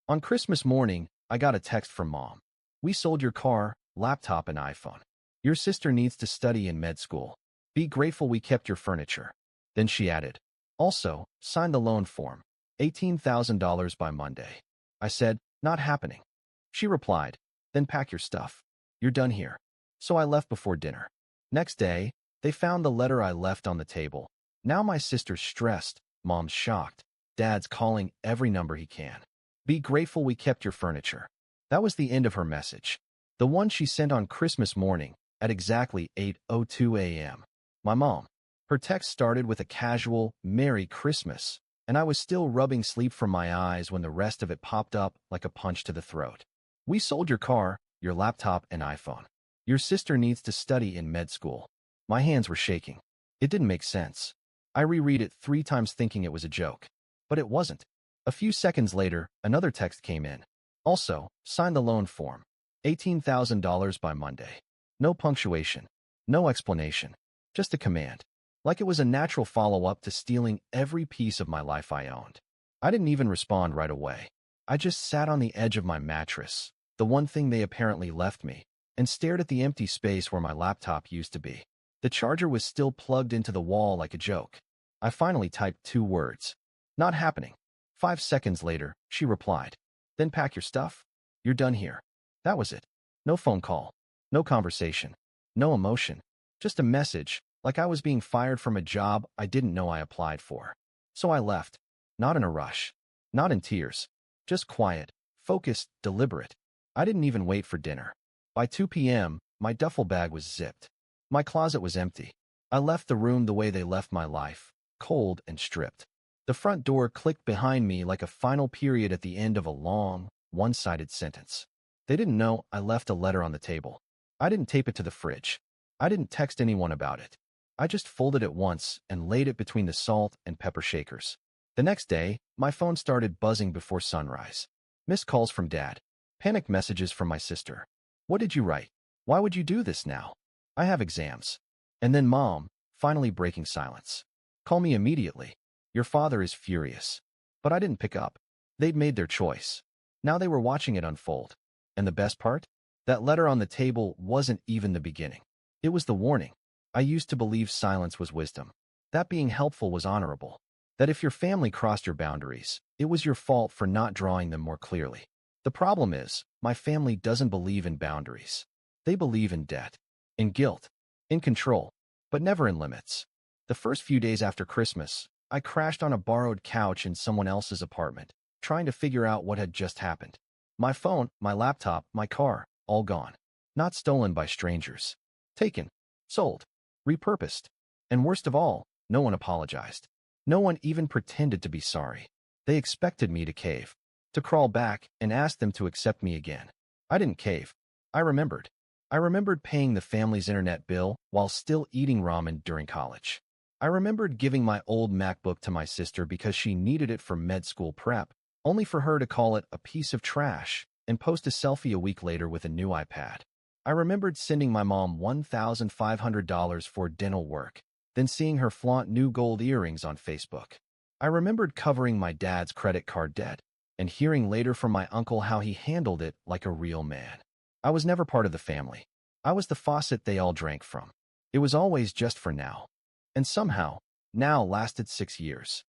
On Christmas morning, I got a text from Mom. We sold your car, laptop, and iPhone. Your sister needs to study in med school. Be grateful we kept your furniture. Then she added, also, sign the loan form. $18,000 by Monday. I said, not happening. She replied, then pack your stuff. You're done here. So I left before dinner. Next day, they found the letter I left on the table. Now my sister's stressed, Mom's shocked, Dad's calling every number he can. Be grateful we kept your furniture. That was the end of her message. The one she sent on Christmas morning at exactly 8:02 a.m. My mom. Her text started with a casual, Merry Christmas, and I was still rubbing sleep from my eyes when the rest of it popped up like a punch to the throat. We sold your car, your laptop, and iPhone. Your sister needs to study in med school. My hands were shaking. It didn't make sense. I reread it 3 times thinking it was a joke. But it wasn't. A few seconds later, another text came in. Also, sign the loan form. $18,000 by Monday. No punctuation. No explanation. Just a command. Like it was a natural follow-up to stealing every piece of my life I owned. I didn't even respond right away. I just sat on the edge of my mattress, the one thing they apparently left me, and stared at the empty space where my laptop used to be. The charger was still plugged into the wall like a joke. I finally typed 2 words. Not happening. 5 seconds later, she replied. Then pack your stuff. You're done here. That was it. No phone call. No conversation. No emotion. Just a message, like I was being fired from a job I didn't know I applied for. So I left. Not in a rush. Not in tears. Just quiet, focused, deliberate. I didn't even wait for dinner. By 2 p.m., my duffel bag was zipped. My closet was empty. I left the room the way they left my life, cold and stripped. The front door clicked behind me like a final period at the end of a long, one-sided sentence. They didn't know I left a letter on the table. I didn't tape it to the fridge. I didn't text anyone about it. I just folded it once and laid it between the salt and pepper shakers. The next day, my phone started buzzing before sunrise. Missed calls from Dad. Panicked messages from my sister. What did you write? Why would you do this now? I have exams. And then Mom, finally breaking silence. Call me immediately. Your father is furious. But I didn't pick up. They'd made their choice. Now they were watching it unfold. And the best part? That letter on the table wasn't even the beginning. It was the warning. I used to believe silence was wisdom. That being helpful was honorable. That if your family crossed your boundaries, it was your fault for not drawing them more clearly. The problem is, my family doesn't believe in boundaries. They believe in debt, in guilt, in control, but never in limits. The first few days after Christmas, I crashed on a borrowed couch in someone else's apartment, trying to figure out what had just happened. My phone, my laptop, my car, all gone. Not stolen by strangers. Taken, sold, repurposed. And worst of all, no one apologized. No one even pretended to be sorry. They expected me to cave, to crawl back and ask them to accept me again. I didn't cave. I remembered. I remembered paying the family's internet bill while still eating ramen during college. I remembered giving my old MacBook to my sister because she needed it for med school prep, only for her to call it a piece of trash and post a selfie a week later with a new iPad. I remembered sending my mom $1,500 for dental work, then seeing her flaunt new gold earrings on Facebook. I remembered covering my dad's credit card debt and hearing later from my uncle how he handled it like a real man. I was never part of the family. I was the faucet they all drank from. It was always just for now. And somehow, now lasted 6 years.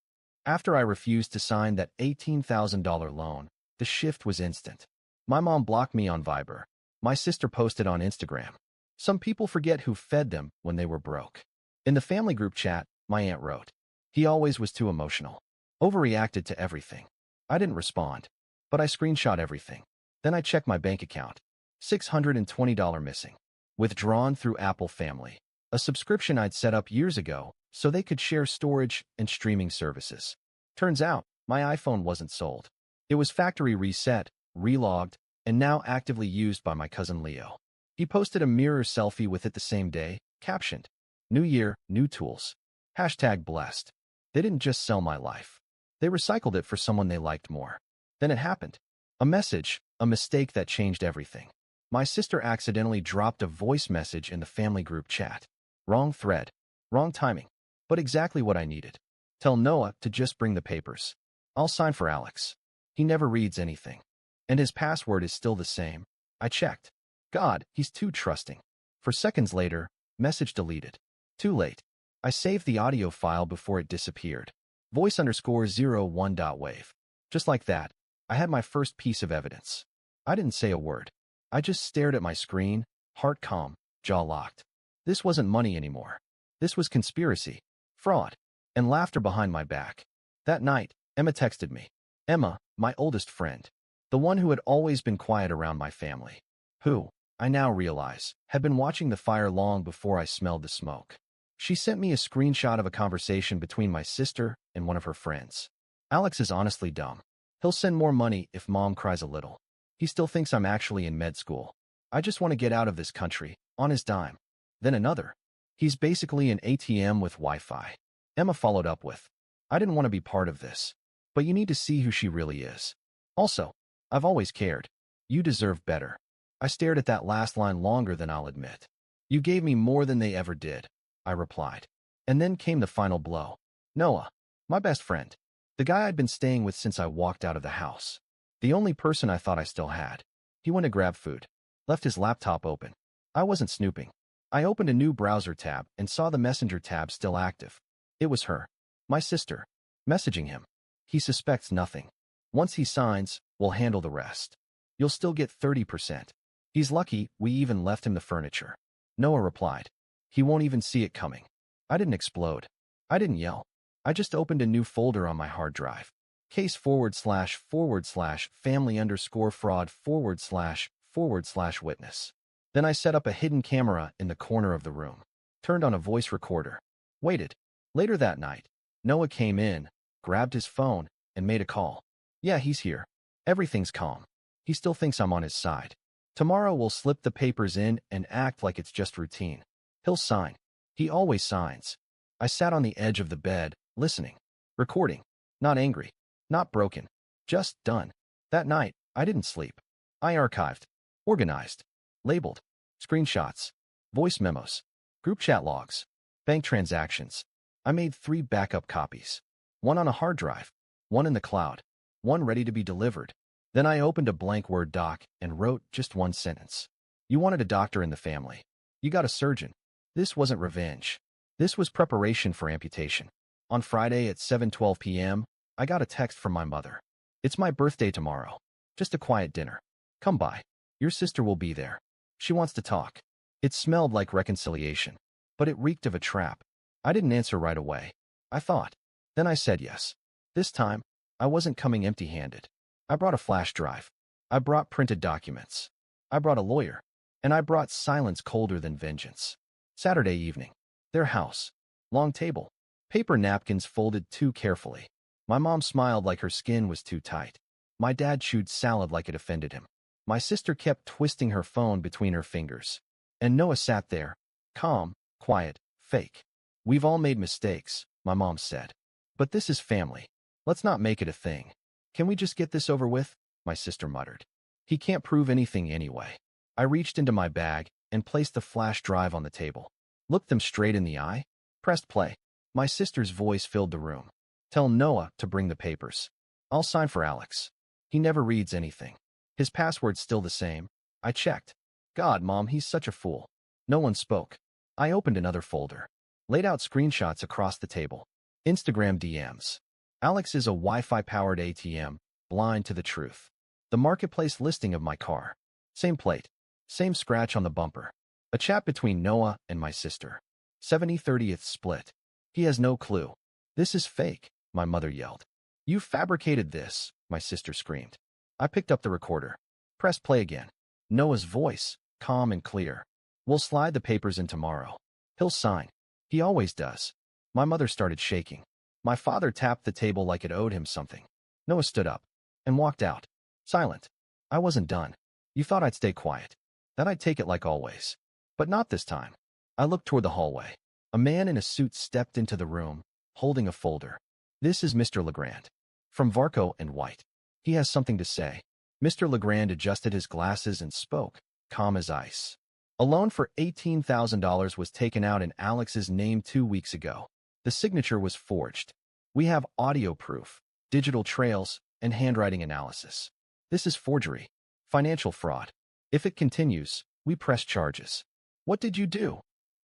After I refused to sign that $18,000 loan, the shift was instant. My mom blocked me on Viber. My sister posted on Instagram. Some people forget who fed them when they were broke. In the family group chat, my aunt wrote, "He always was too emotional. Overreacted to everything." I didn't respond, but I screenshot everything. Then I checked my bank account. $620 missing. Withdrawn through Apple Family, a subscription I'd set up years ago so they could share storage and streaming services. Turns out, my iPhone wasn't sold. It was factory reset, relogged, and now actively used by my cousin Leo. He posted a mirror selfie with it the same day, captioned, "New year, new tools. #blessed." They didn't just sell my life. They recycled it for someone they liked more. Then it happened. A message, a mistake that changed everything. My sister accidentally dropped a voice message in the family group chat. Wrong thread. Wrong timing. But exactly what I needed. Tell Noah to just bring the papers. I'll sign for Alex. He never reads anything. And his password is still the same. I checked. God, he's too trusting. For seconds later, message deleted. Too late. I saved the audio file before it disappeared. Voice_01.wave. Just like that, I had my first piece of evidence. I didn't say a word. I just stared at my screen, heart calm, jaw locked. This wasn't money anymore. This was conspiracy, fraud, and laughter behind my back. That night, Emma texted me. Emma, my oldest friend. The one who had always been quiet around my family. Who, I now realize, had been watching the fire long before I smelled the smoke. She sent me a screenshot of a conversation between my sister and one of her friends. Alex is honestly dumb. He'll send more money if mom cries a little. He still thinks I'm actually in med school. I just want to get out of this country, on his dime. Then another. He's basically an ATM with Wi-Fi. Emma followed up with, I didn't want to be part of this, but you need to see who she really is. Also, I've always cared. You deserve better. I stared at that last line longer than I'll admit. You gave me more than they ever did, I replied. And then came the final blow. Noah, my best friend. The guy I'd been staying with since I walked out of the house. The only person I thought I still had. He went to grab food. Left his laptop open. I wasn't snooping. I opened a new browser tab and saw the Messenger tab still active. It was her. My sister. Messaging him. He suspects nothing. Once he signs, we'll handle the rest. You'll still get 30%. He's lucky we even left him the furniture. Noah replied. He won't even see it coming. I didn't explode. I didn't yell. I just opened a new folder on my hard drive. Case/family_fraud/witness. Then I set up a hidden camera in the corner of the room. Turned on a voice recorder. Waited. Later that night, Noah came in, grabbed his phone, and made a call. Yeah, he's here. Everything's calm. He still thinks I'm on his side. Tomorrow we'll slip the papers in and act like it's just routine. He'll sign. He always signs. I sat on the edge of the bed, listening. Recording. Not angry. Not broken. Just done. That night, I didn't sleep. I archived. Organized. Labeled. Screenshots. Voice memos. Group chat logs. Bank transactions. I made 3 backup copies. One on a hard drive. One in the cloud. One ready to be delivered. Then I opened a blank Word doc and wrote just one sentence. You wanted a doctor in the family. You got a surgeon. This wasn't revenge. This was preparation for amputation. On Friday at 7:12 p.m., I got a text from my mother. It's my birthday tomorrow. Just a quiet dinner. Come by. Your sister will be there. She wants to talk. It smelled like reconciliation, but it reeked of a trap. I didn't answer right away. I thought. Then I said yes. This time, I wasn't coming empty-handed. I brought a flash drive. I brought printed documents. I brought a lawyer. And I brought silence colder than vengeance. Saturday evening. Their house. Long table. Paper napkins folded too carefully. My mom smiled like her skin was too tight. My dad chewed salad like it offended him. My sister kept twisting her phone between her fingers. And Noah sat there, calm, quiet, fake. We've all made mistakes, my mom said. But this is family. Let's not make it a thing. Can we just get this over with? My sister muttered. He can't prove anything anyway. I reached into my bag and placed the flash drive on the table. Looked them straight in the eye. Pressed play. My sister's voice filled the room. Tell Noah to bring the papers. I'll sign for Alex. He never reads anything. His password's still the same. I checked. God, Mom, he's such a fool. No one spoke. I opened another folder. Laid out screenshots across the table. Instagram DMs. Alex is a Wi-Fi-powered ATM, blind to the truth. The marketplace listing of my car. Same plate. Same scratch on the bumper. A chat between Noah and my sister. 70/30th split. He has no clue. This is fake, my mother yelled. You fabricated this, my sister screamed. I picked up the recorder. Pressed play again. Noah's voice, calm and clear. We'll slide the papers in tomorrow. He'll sign. He always does. My mother started shaking. My father tapped the table like it owed him something. Noah stood up and walked out. Silent. I wasn't done. You thought I'd stay quiet. That I'd take it like always. But not this time. I looked toward the hallway. A man in a suit stepped into the room, holding a folder. This is Mr. Legrand. From Varco and White. He has something to say. Mr. Legrand adjusted his glasses and spoke, calm as ice. A loan for $18,000 was taken out in Alex's name 2 weeks ago. The signature was forged. We have audio proof, digital trails, and handwriting analysis. This is forgery. Financial fraud. If it continues, we press charges. What did you do?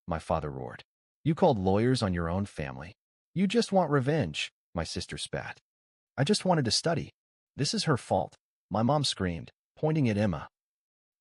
My father roared. You called lawyers on your own family. You just want revenge, my sister spat. I just wanted to study. This is her fault, my mom screamed, pointing at Emma,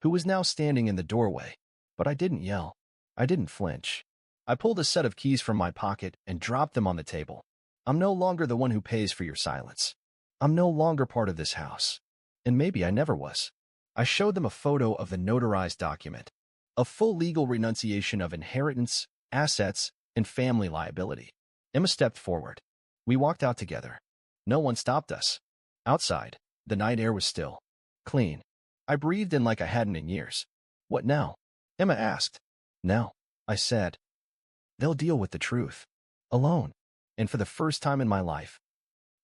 who was now standing in the doorway. But I didn't yell. I didn't flinch. I pulled a set of keys from my pocket and dropped them on the table. I'm no longer the one who pays for your silence. I'm no longer part of this house. And maybe I never was. I showed them a photo of the notarized document, a full legal renunciation of inheritance, assets, and family liability. Emma stepped forward. We walked out together. No one stopped us. Outside, the night air was still, clean. I breathed in like I hadn't in years. What now? Emma asked. Now, I said. They'll deal with the truth. Alone. And for the first time in my life.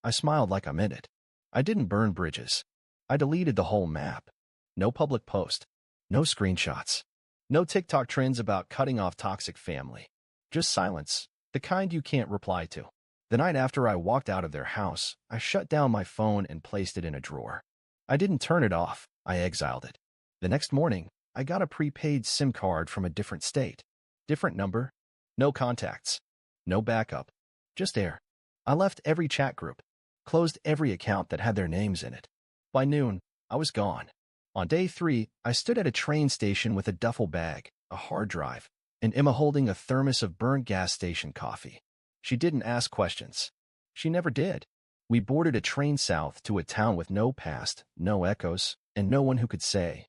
I smiled like I meant it. I didn't burn bridges. I deleted the whole map. No public post. No screenshots. No TikTok trends about cutting off toxic family. Just silence, the kind you can't reply to. The night after I walked out of their house, I shut down my phone and placed it in a drawer. I didn't turn it off, I exiled it. The next morning, I got a prepaid SIM card from a different state. Different number. No contacts. No backup. Just air. I left every chat group. Closed every account that had their names in it. By noon, I was gone. On day 3, I stood at a train station with a duffel bag, a hard drive, and Emma holding a thermos of burnt gas station coffee. She didn't ask questions. She never did. We boarded a train south to a town with no past, no echoes, and no one who could say,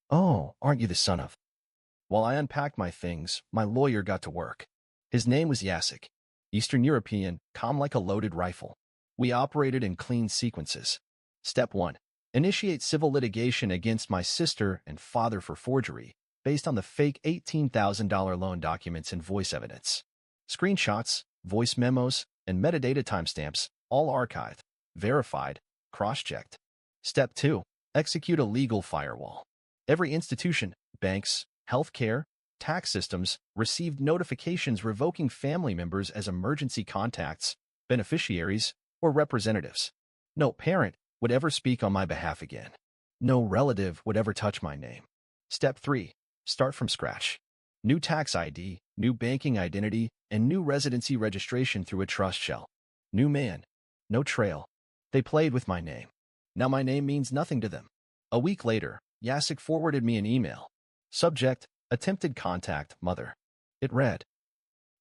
"Oh, aren't you the son of?" While I unpacked my things, my lawyer got to work. His name was Jacek. Eastern European, calm like a loaded rifle. We operated in clean sequences. Step 1. Initiate civil litigation against my sister and father for forgery, based on the fake $18,000 loan documents and voice evidence. Screenshots, voice memos, and metadata timestamps, all archived, verified, cross-checked. Step 2. Execute a legal firewall. Every institution, banks, healthcare, tax systems, received notifications revoking family members as emergency contacts, beneficiaries, or representatives. No parent would ever speak on my behalf again. No relative would ever touch my name. Step 3. Start from scratch. New tax ID, new banking identity, and new residency registration through a trust shell. New man. No trail. They played with my name. Now my name means nothing to them. A week later, Jacek forwarded me an email. Subject, attempted contact, mother. It read,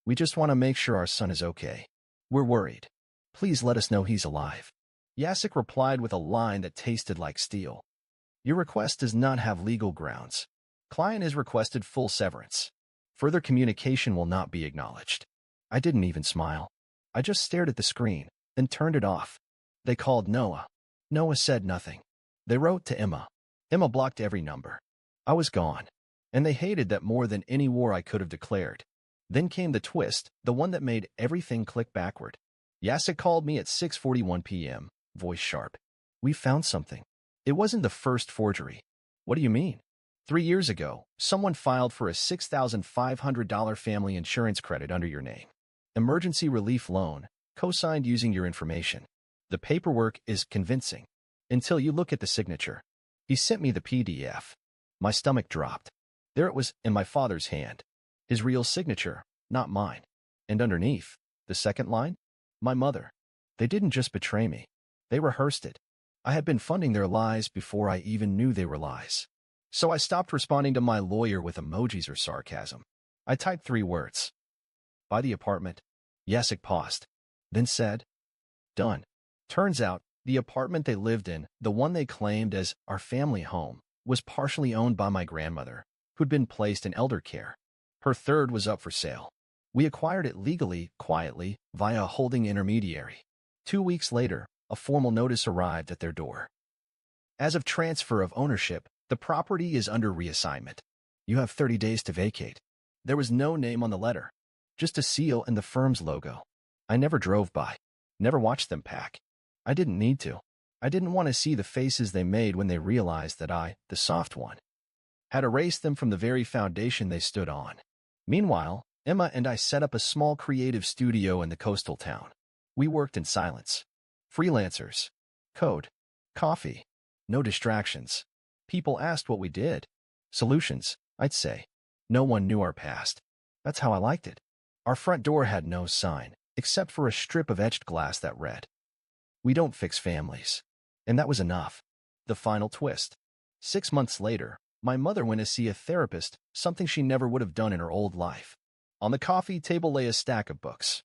"We just want to make sure our son is okay. We're worried. Please let us know he's alive." Jacek replied with a line that tasted like steel. "Your request does not have legal grounds. Client has requested full severance. Further communication will not be acknowledged." I didn't even smile. I just stared at the screen, then turned it off. They called Noah. Noah said nothing. They wrote to Emma. Emma blocked every number. I was gone. And they hated that more than any war I could have declared. Then came the twist, the one that made everything click backward. Jacek called me at 6:41 p.m., voice sharp. "We found something." It wasn't the first forgery. "What do you mean?" 3 years ago, someone filed for a $6,500 family insurance credit under your name. Emergency relief loan, co-signed using your information. The paperwork is convincing. Until you look at the signature. He sent me the PDF. My stomach dropped. There it was in my father's hand. His real signature, not mine. And underneath, the second line? My mother. They didn't just betray me. They rehearsed it. I had been funding their lies before I even knew they were lies. So I stopped responding to my lawyer with emojis or sarcasm. I typed 3 words. "Buy the apartment." Jacek paused, then said, "Done." Turns out, the apartment they lived in, the one they claimed as our family home, was partially owned by my grandmother, who'd been placed in elder care. Her third was up for sale. We acquired it legally, quietly, via a holding intermediary. 2 weeks later, a formal notice arrived at their door. As of transfer of ownership, the property is under reassignment. You have 30 days to vacate. There was no name on the letter, just a seal and the firm's logo. I never drove by, never watched them pack. I didn't need to. I didn't want to see the faces they made when they realized that I, the soft one, had erased them from the very foundation they stood on. Meanwhile, Emma and I set up a small creative studio in the coastal town. We worked in silence. Freelancers. Code. Coffee. No distractions. People asked what we did. Solutions, I'd say. No one knew our past. That's how I liked it. Our front door had no sign, except for a strip of etched glass that read, "We don't fix families." And that was enough. The final twist. 6 months later, my mother went to see a therapist, something she never would have done in her old life. On the coffee table lay a stack of books.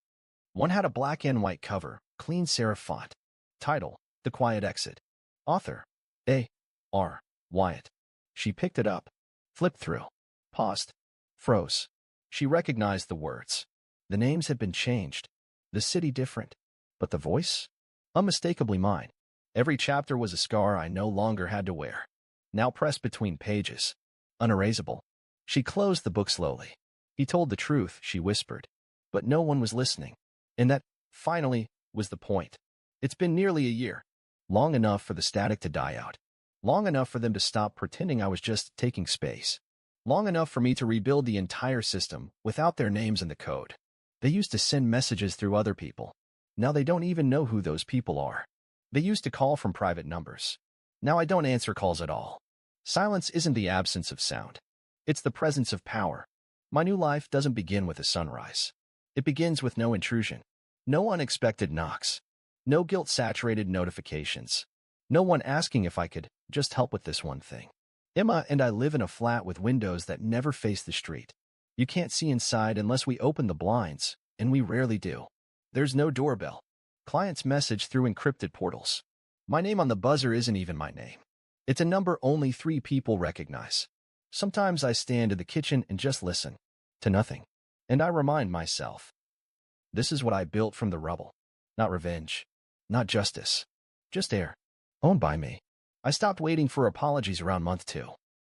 One had a black and white cover, clean serif font. Title, The Quiet Exit. Author, A. R. Wyatt. She picked it up, flipped through, paused, froze. She recognized the words. The names had been changed, the city different, but the voice? Unmistakably mine. Every chapter was a scar I no longer had to wear, now pressed between pages, unerasable. She closed the book slowly. He told the truth, she whispered, but no one was listening. And that, finally, was the point. It's been nearly a year, long enough for the static to die out, long enough for them to stop pretending I was just taking space, long enough for me to rebuild the entire system without their names in the code. They used to send messages through other people. Now they don't even know who those people are. They used to call from private numbers. Now I don't answer calls at all. Silence isn't the absence of sound. It's the presence of power. My new life doesn't begin with a sunrise. It begins with no intrusion, no unexpected knocks, no guilt-saturated notifications, no one asking if I could just help with this one thing. Emma and I live in a flat with windows that never face the street. You can't see inside unless we open the blinds, and we rarely do. There's no doorbell. Clients message through encrypted portals. My name on the buzzer isn't even my name. It's a number only 3 people recognize. Sometimes I stand in the kitchen and just listen. To nothing. And I remind myself. This is what I built from the rubble. Not revenge. Not justice. Just air. Owned by me. I stopped waiting for apologies around month 2.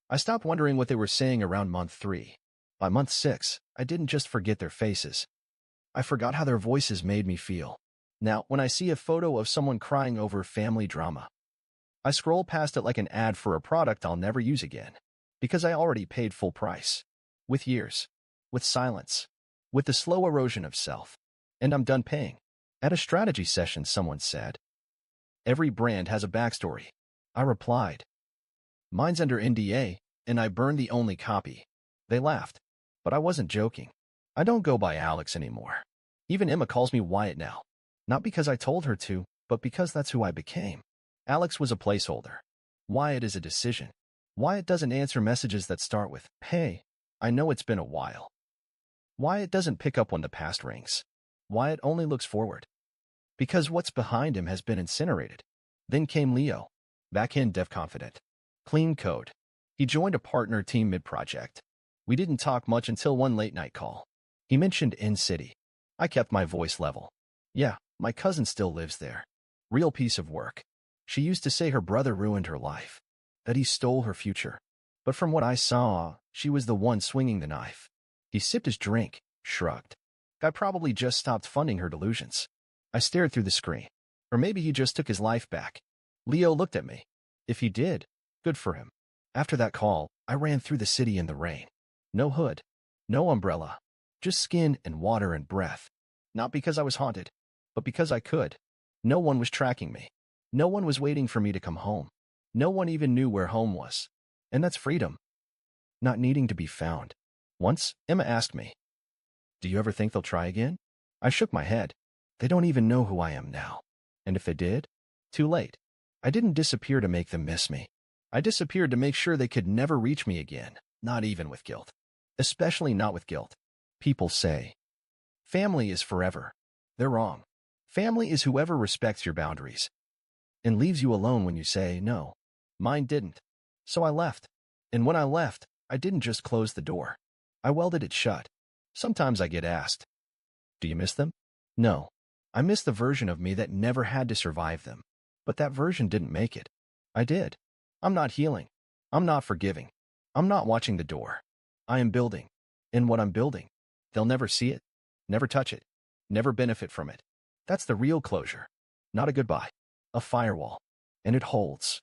I stopped wondering what they were saying around month 3. By month 6, I didn't just forget their faces. I forgot how their voices made me feel. Now, when I see a photo of someone crying over family drama, I scroll past it like an ad for a product I'll never use again, because I already paid full price. With years. With silence. With the slow erosion of self. And I'm done paying. At a strategy session, someone said, "Every brand has a backstory." I replied, "Mine's under NDA, and I burned the only copy." They laughed, but I wasn't joking. I don't go by Alex anymore. Even Emma calls me Wyatt now. Not because I told her to, but because that's who I became. Alex was a placeholder. Wyatt is a decision. Wyatt doesn't answer messages that start with, "Hey, I know it's been a while." Wyatt doesn't pick up when the past rings. Wyatt only looks forward. Because what's behind him has been incinerated. Then came Leo. Back-end dev confident. Clean code. He joined a partner team mid-project. We didn't talk much until one late-night call. He mentioned N-City. I kept my voice level. Yeah, my cousin still lives there. Real piece of work. She used to say her brother ruined her life. That he stole her future. But from what I saw, she was the one swinging the knife. He sipped his drink, shrugged. I probably just stopped funding her delusions. I stared through the screen. Or maybe he just took his life back. Leo looked at me. If he did, good for him. After that call, I ran through the city in the rain. No hood. No umbrella. Just skin and water and breath. Not because I was haunted, but because I could. No one was tracking me. No one was waiting for me to come home. No one even knew where home was. And that's freedom. Not needing to be found. Once, Emma asked me, "Do you ever think they'll try again?" I shook my head. They don't even know who I am now. And if they did, too late. I didn't disappear to make them miss me. I disappeared to make sure they could never reach me again, not even with guilt. Especially not with guilt. People say, family is forever. They're wrong. Family is whoever respects your boundaries and leaves you alone when you say no. Mine didn't. So I left. And when I left, I didn't just close the door. I welded it shut. Sometimes I get asked, "Do you miss them?" No. I miss the version of me that never had to survive them. But that version didn't make it. I did. I'm not healing. I'm not forgiving. I'm not watching the door. I am building. And what I'm building, they'll never see it, never touch it, never benefit from it. That's the real closure. Not a goodbye. A firewall. And it holds.